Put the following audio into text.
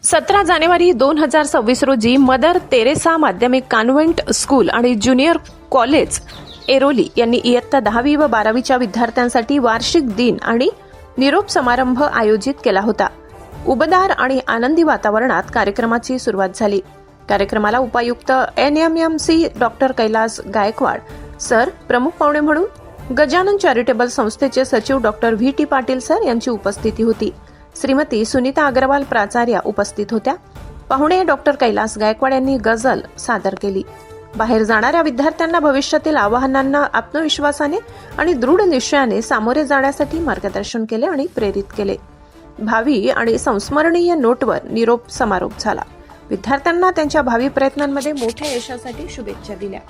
17 जानेवारी 2026 रोजी mother Theresa माध्यमिक convent school आणि ज्युनियर कॉलेज एरोली यांनी इयत्ता 10वी व 12वीच्या विद्यार्थ्यांसाठी वार्षिक दिन आणि निरोप समारंभ आयोजित केला होता. उबदार आणि आनंदी वातावरणात कार्यक्रमाची सुरुवात झाली. कार्यक्रमाला उपायुक्त NMMC doctor Kailas Gaikwad sir प्रमुख पाहुणे म्हणून गजानन चॅरिटेबल संस्थेचे सचिव डॉक्टर VT पाटील सर यांची उपस्थिती होती. श्रीमती सुनीता अग्रवाल प्राचार्या उपस्थित होत्या. पाहुणे डॉक्टर कैलास गायकवाड यांनी गझल सादर केली. बाहेर जाणाऱ्या विद्यार्थ्यांना भविष्यातील आव्हानांना आत्मविश्वासाने आणि दृढ निश्चयाने सामोरे जाण्यासाठी मार्गदर्शन केले आणि प्रेरित केले. भावी आणि संस्मरणीय नोटवर निरोप समारोप झाला. विद्यार्थ्यांना त्यांच्या भावी प्रयत्नांमध्ये मोठ्या यशासाठी शुभेच्छा दिल्या.